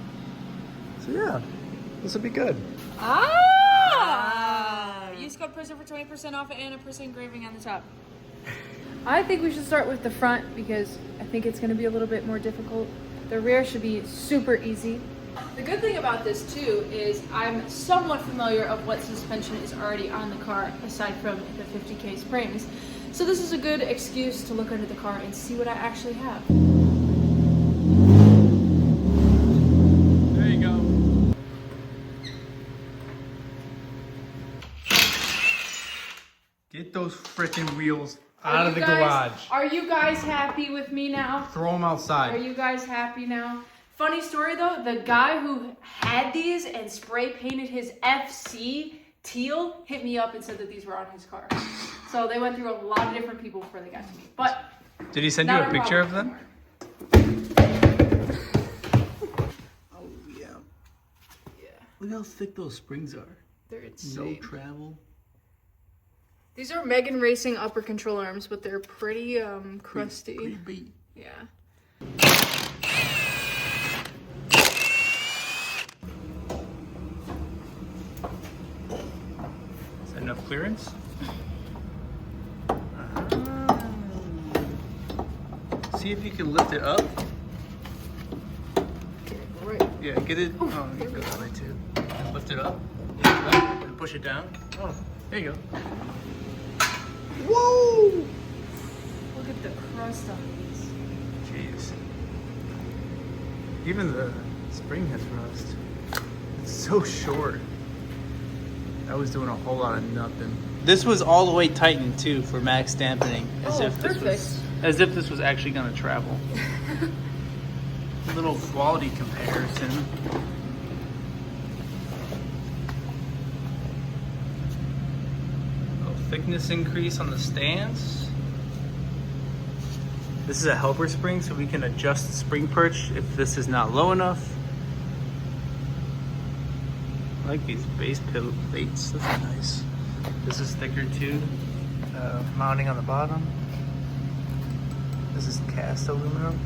So yeah, this will be good. Use code PRISON for 20% off and a prison engraving on the top. I think we should start with the front because I think it's going to be a little bit more difficult. The rear should be super easy. The good thing about this too is I'm somewhat familiar of what suspension is already on the car aside from the 50K springs. So this is a good excuse to look under the car and see what I actually have. There you go. Get those freaking wheels out of the garage. Are you guys happy with me now? Throw them outside. Are you guys happy now? Funny story though, the guy who had these and spray painted his FC teal hit me up and said that these were on his car. So they went through a lot of different people before they got to me. But did he send you a picture of them? Oh yeah. Yeah. Look how thick those springs are. They're insane. No travel. These are Megan Racing upper control arms, but they're pretty crusty. Pretty beat. Yeah. Is that enough clearance? See if you can lift it up. Right. Yeah, get it. Oh, you can go that way too. Lift it up. And push it down. Oh, there you go. Whoa! Look at the crust on these. Jeez. Even the spring has rust. It's so short. I was doing a whole lot of nothing. This was all the way tightened too for max dampening, as if this was actually going to travel. Little quality comparison. Little thickness increase on the stands. This is a helper spring, so we can adjust the spring perch if this is not low enough. I like these base plates, those are nice. This is thicker too, mounting on the bottom. This is cast aluminum.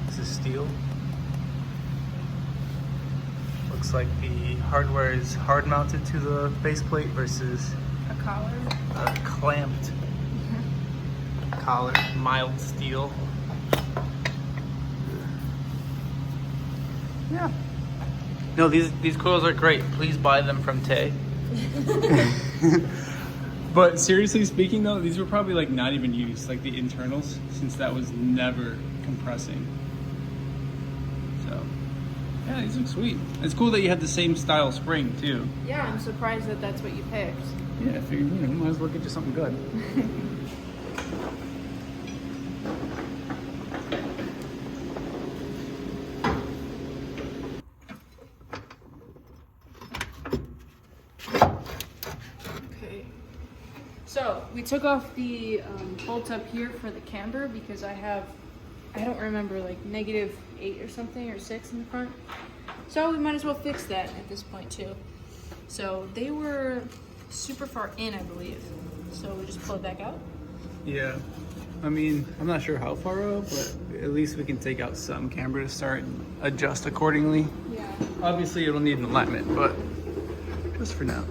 This is steel. Looks like the hardware is hard mounted to the base plate versus A collar. clamped collar, mild steel. Yeah. No, these coils are great. Please buy them from Tay. But seriously speaking though, these were probably like not even used, like the internals, since that was never compressing. So, yeah, these look sweet. It's cool that you have the same style spring too. Yeah, I'm surprised that that's what you picked. Yeah, I figured, might as well get you something good. So we took off the bolt up here for the camber because I don't remember, like -8 or something or 6 in the front. So we might as well fix that at this point too. So they were super far in, I believe. So we just pull it back out. Yeah, I mean, I'm not sure how far out, but at least we can take out some camber to start and adjust accordingly. Yeah. Obviously it'll need an alignment, but just for now.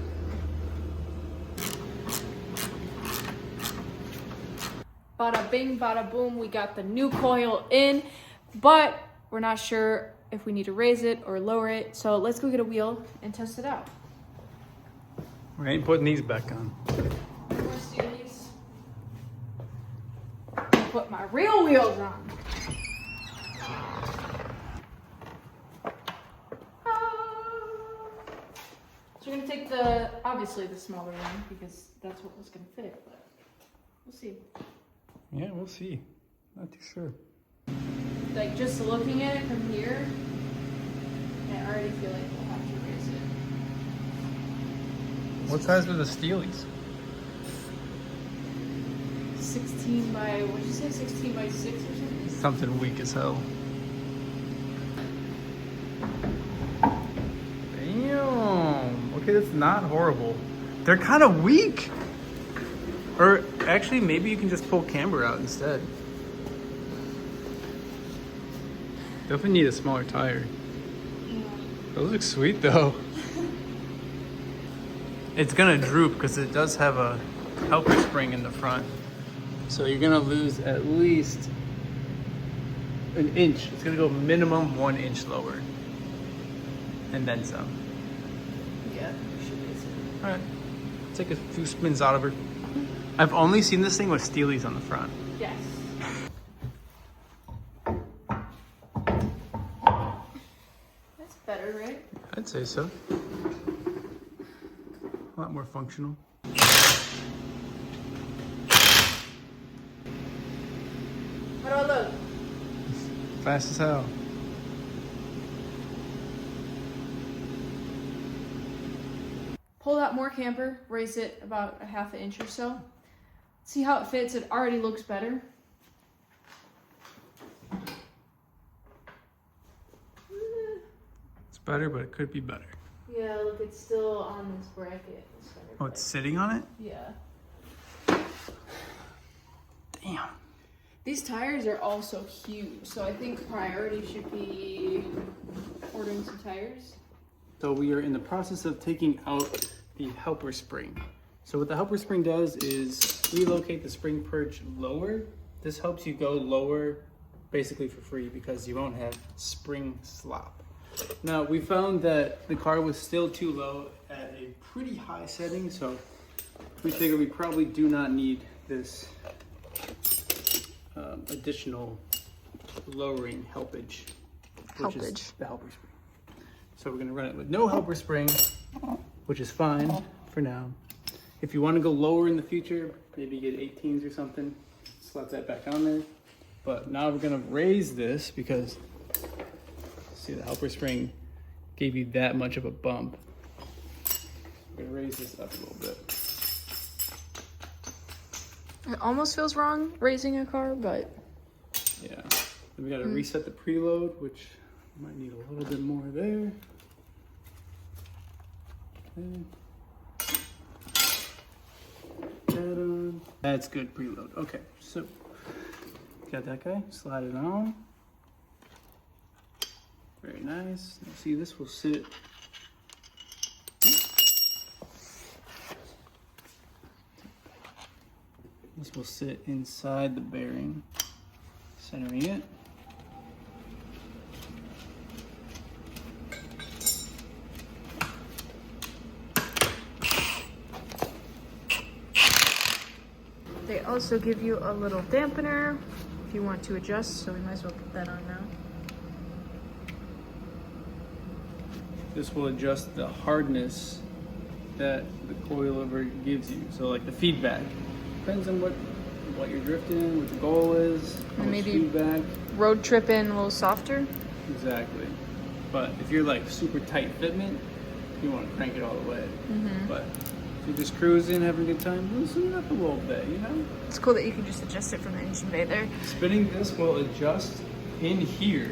Bada bing, bada boom, we got the new coil in, but we're not sure if we need to raise it or lower it. So let's go get a wheel and test it out. We ain't putting these back on. More Steelies. Put my real wheels on. So we're gonna take obviously the smaller one because that's what was gonna fit, but we'll see. Yeah, we'll see. Not too sure. Like just looking at it from here, I already feel like we'll have to raise it. What size were the Steelies? 16 by, what'd you say, 16 by 6 or something? Something weak as hell. Damn. Okay, that's not horrible. They're kind of weak. Or actually, maybe you can just pull camber out instead. Definitely need a smaller tire. Yeah. Those look sweet though. It's gonna droop because it does have a helper spring in the front. So you're gonna lose at least an inch. It's gonna go minimum 1 inch lower. And then some. Yeah, we should raise it. Alright. Take a few spins out of her. I've only seen this thing with Steelies on the front. Yes. That's better, right? I'd say so. A lot more functional. How do I look? Fast as hell. Pull out more camber, raise it about a half an inch or so. See how it fits? It already looks better. It's better, but it could be better. Yeah, look, it's still on this bracket. Oh, it's sitting on it? Yeah. Damn. These tires are also huge, so I think priority should be ordering some tires. So we are in the process of taking out the helper spring. So what the helper spring does is relocate the spring perch lower. This helps you go lower basically for free because you won't have spring slop. Now we found that the car was still too low at a pretty high setting, so we figured we probably do not need this additional lowering helpage, which is the helper spring. So we're gonna run it with no helper spring, which is fine for now. If you want to go lower in the future, maybe get 18s or something, slap that back on there. But now we're gonna raise this because see the helper spring gave you that much of a bump. We're gonna raise this up a little bit. It almost feels wrong raising a car, but yeah. Then we gotta reset the preload, which might need a little bit more there. Okay. That's good preload. Okay, so got that guy, slide it on. Very nice. Now see, this will sit. This will sit inside the bearing, centering it. they also give you a little dampener if you want to adjust, so we might as well put that on now. This will adjust the hardness that the coilover gives you. So like the feedback. Depends on what you're drifting, what your goal is, how much Maybe feedback. road tripping a little softer. Exactly. But if you're like super tight fitment, you want to crank it all the way. But if you're just cruising, having a good time, loosen it up a little bit, you know? It's cool that you can just adjust it from the engine bay there. Spinning this will adjust in here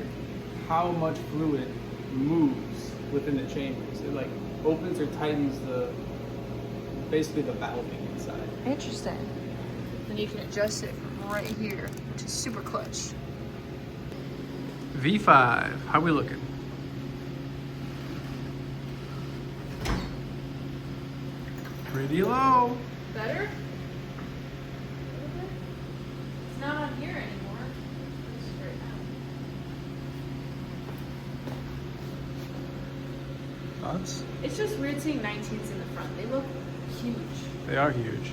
how much fluid moves within the chambers. It like opens or tightens basically the valving inside. Interesting. Then you can adjust it from right here, which is super clutch. V5, how we looking? Pretty low. Better? It's not on here anymore. It's right now. Thoughts? It's just weird seeing 19s in the front. They look huge. They are huge.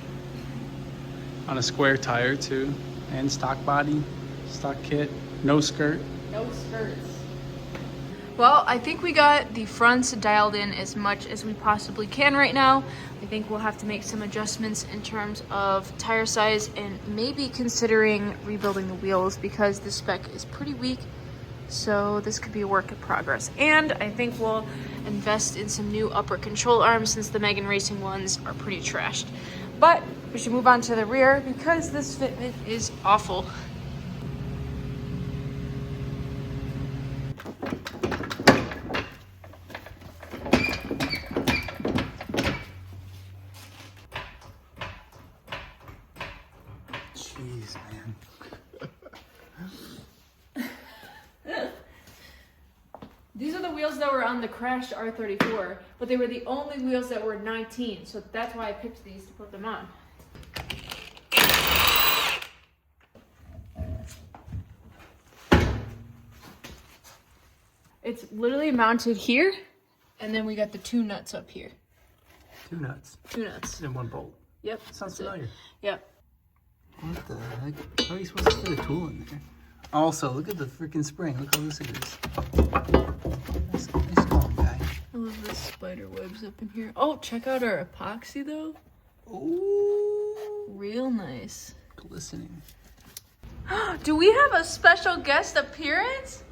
On a square tire too, and stock body, stock kit, no skirt. No skirts. Well, I think we got the fronts dialed in as much as we possibly can right now. I think we'll have to make some adjustments in terms of tire size and maybe considering rebuilding the wheels because the spec is pretty weak. So this could be a work in progress. And I think we'll invest in some new upper control arms since the Megan Racing ones are pretty trashed. But we should move on to the rear because this fitment is awful. Jeez, man. These are the wheels that were on the crashed R34, but they were the only wheels that were 19, so that's why I picked these to put them on. It's literally mounted here, and then we got the two nuts up here. Two nuts. Two nuts. And one bolt. Yep. Sounds that's it. familiar. Yep. What the heck? How are you supposed to fit a tool in there? Also, look at the freaking spring. Look how loose it is. Nice going, guy. I love the spider webs up in here. Oh, check out our epoxy though. Ooh. Real nice. Glistening. Do we have a special guest appearance?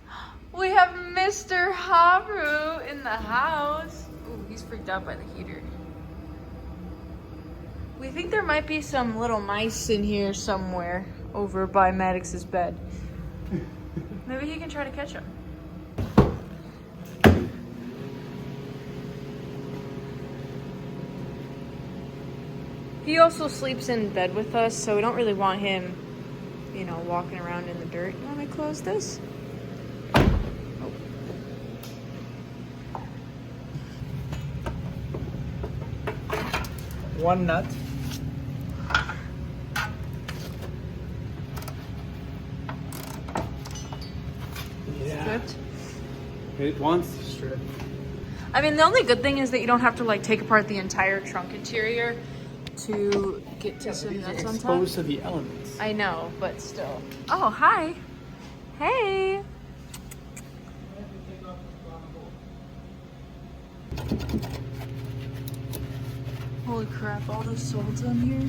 We have Mr. Haru in the house. Ooh, he's freaked out by the heater. We think there might be some little mice in here somewhere over by Maddox's bed. Maybe he can try to catch them. He also sleeps in bed with us, so we don't really want him, you know, walking around in the dirt. You want me to close this? One nut. Yeah. Stripped. It wants to strip. I mean, the only good thing is that you don't have to like take apart the entire trunk interior to get to some nuts on top. Exposed to the elements. I know, but still. Oh, hi. Hey. Holy crap, all the salt on here.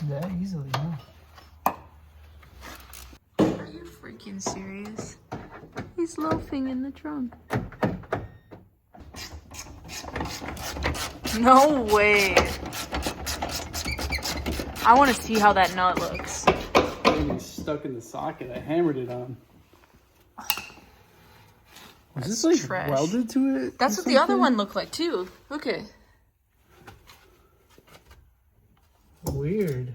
That easily, huh? Are you freaking serious? He's loafing in the trunk. No way. I want to see how that nut looks. It's stuck in the socket I hammered it on. Was this like trash. welded to it? That's what the other one looked like too. Okay. Weird.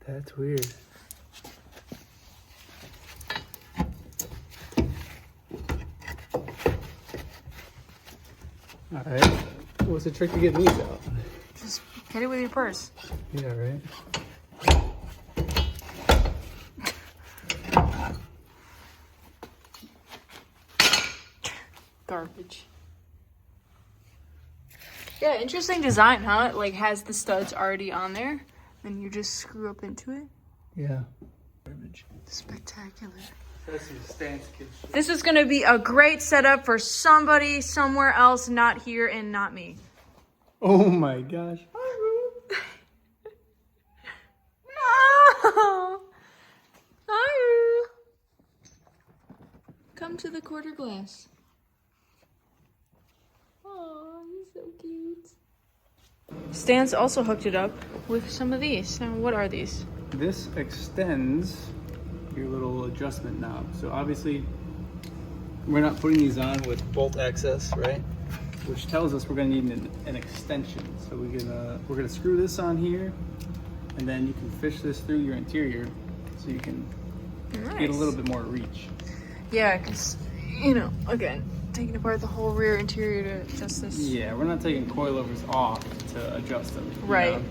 That's weird. Alright. What's the trick to getting these out? Just hit it with your purse. Yeah, right. Garbage. Yeah, interesting design, huh? It like has the studs already on there, and you just screw up into it. Yeah. Garbage. Spectacular. That's some stance kitchen. This is gonna be a great setup for somebody somewhere else, not here and not me. Oh my gosh. Oh, Aru. Come to the quarter glass. Oh, he's so cute. Stan's also hooked it up with some of these. Now, what are these? This extends your little adjustment knob. So obviously, we're not putting these on with bolt access, right? Which tells us we're gonna need an extension. So we're gonna screw this on here, and then you can fish this through your interior, so you can get a little bit more reach. Yeah, because, you know, again, taking apart the whole rear interior to adjust this. Yeah, we're not taking coilovers off to adjust them. Right. know?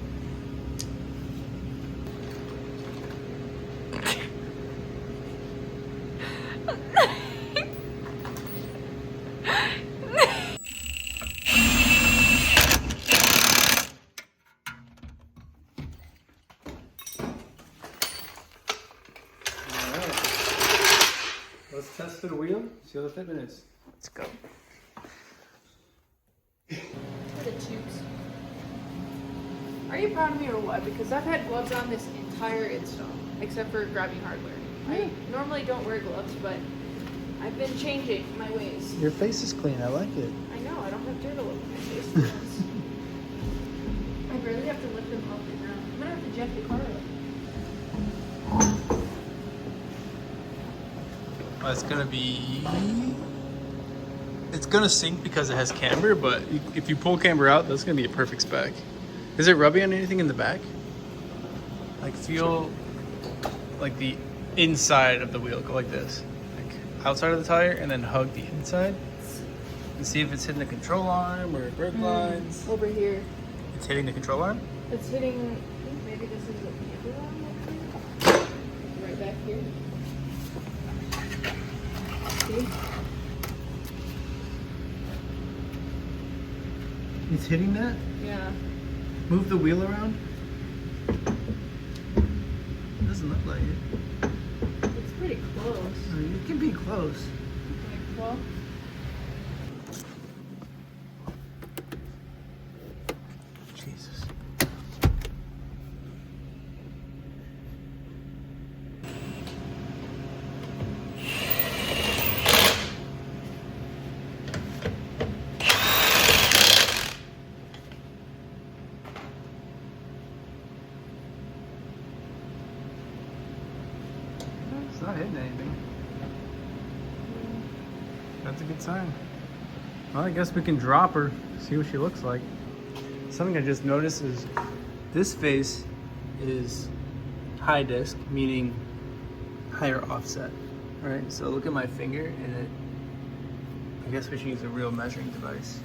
Let's test the wheel, see how the fitment is. Let's go. For the tubes. Are you proud of me or what? Because I've had gloves on this entire install, except for grabbing hardware. I normally don't wear gloves, but I've been changing my ways. Your face is clean, I like it. I know, I don't have dirt all over my face. I barely have to lift them off the ground. I'm gonna have to jet the car up. It's gonna sink because it has camber, but if you pull camber out, that's gonna be a perfect spec. Is it rubbing on anything in the back? Like feel like the inside of the wheel, go like this. Like outside of the tire and then hug the inside. And see if it's hitting the control arm or brake lines. Over here. It's hitting the control arm? It's hitting, I think maybe this is the camber arm. Right back here. See? It's hitting that? Yeah. Move the wheel around. Doesn't look like it. It's pretty close. You can be close. Okay, well. Jesus. It's not hitting anything. That's a good sign. Well, I guess we can drop her, see what she looks like. Something I just noticed is this face is high disc, meaning higher offset. All right, so look at my finger and I guess we should use a real measuring device.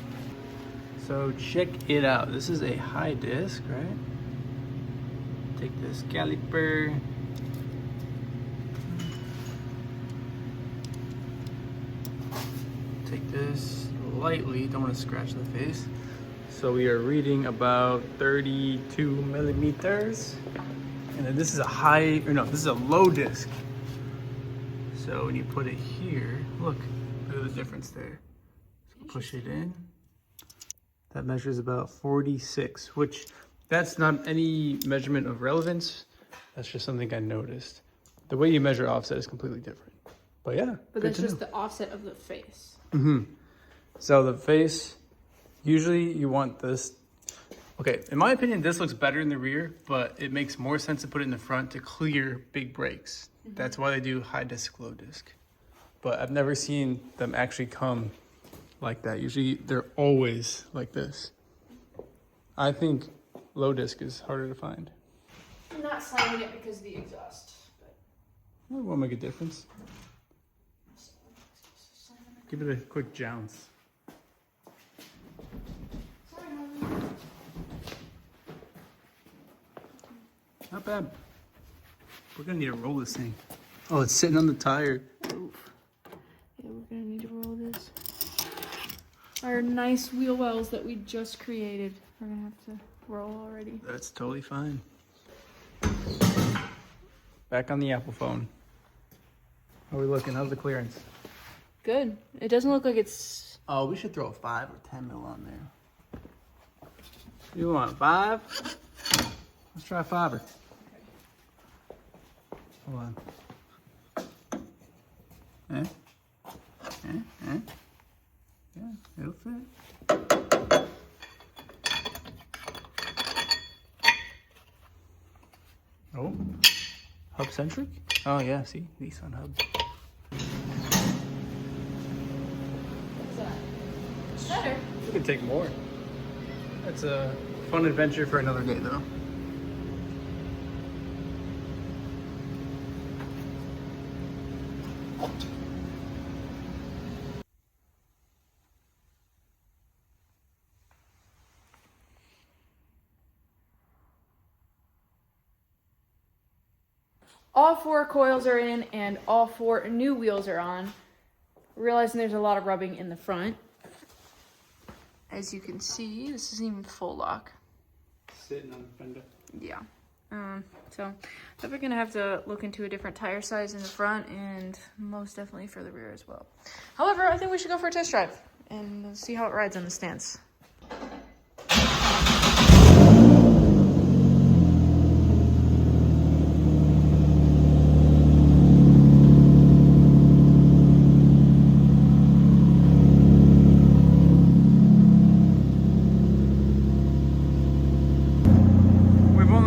So check it out. This is a high disc, right? Take this caliper. Take this lightly, don't want to scratch the face. So we are reading about 32 millimeters. And then this is a high, or no, this is a low disc. So when you put it here, look at the difference there. So push it in. That measures about 46, which that's not any measurement of relevance. That's just something I noticed. The way you measure offset is completely different. But yeah, But that's just the offset of the face. Mm-hmm. So the face, usually you want this. Okay, in my opinion, this looks better in the rear, but it makes more sense to put it in the front to clear big brakes. That's why they do high disc, low disc. But I've never seen them actually come like that. Usually they're always like this. I think low disc is harder to find. I'm not slamming it because of the exhaust. But It won't make a difference. Give it a quick jounce. sorry, Mom. Not bad. We're gonna need to roll this thing. Oh, it's sitting on the tire. Oof. Yeah, we're gonna need to roll this. Our nice wheel wells that we just created. We're gonna have to roll already. That's totally fine. Back on the Apple phone. How are we looking? How's the clearance? Good. It doesn't look like it's... Oh, we should throw a 5 or 10 mil on there. You want 5? Let's try 5. Hold on. Eh? Yeah, it'll fit. Oh, hub centric? Oh yeah, see, Nissan hub. Better. We can take more. That's a fun adventure for another day though. All 4 coils are in and all 4 new wheels are on. Realizing there's a lot of rubbing in the front. As you can see, this isn't even full lock. Sitting on the fender. Yeah. So I think we're gonna have to look into a different tire size in the front and most definitely for the rear as well. However, I think we should go for a test drive and see how it rides on the stance.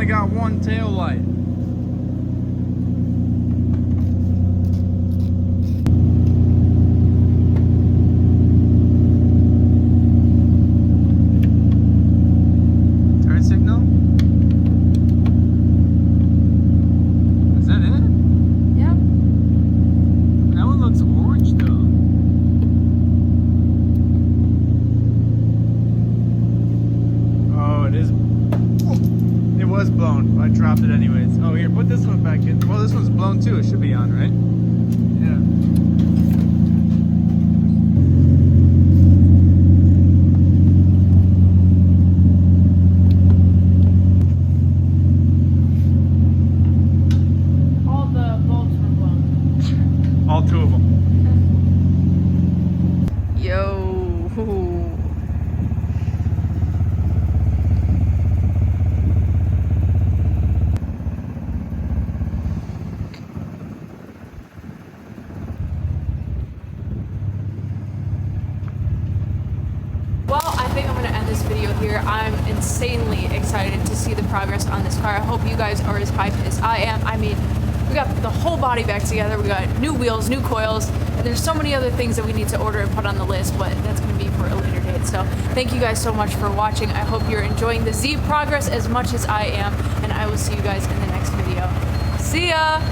Got one tail light. Turn signal? Is that it? Yeah. That one looks orange though. Oh, it is. It was blown, but I dropped it anyways. Oh, here, put this one back in. Well, this one's blown too. It should be on, right? Yeah. All the bolts were blown. All 2 of them. Yo. Well, I think I'm going to end this video here. I'm insanely excited to see the progress on this car. I hope you guys are as hyped as I am. I mean, we got the whole body back together. We got new wheels, new coils, and there's so many other things that we need to order and put on the list, but that's going to be for a later date. So thank you guys so much for watching. I hope you're enjoying the Z progress as much as I am, and I will see you guys in the next video. See ya!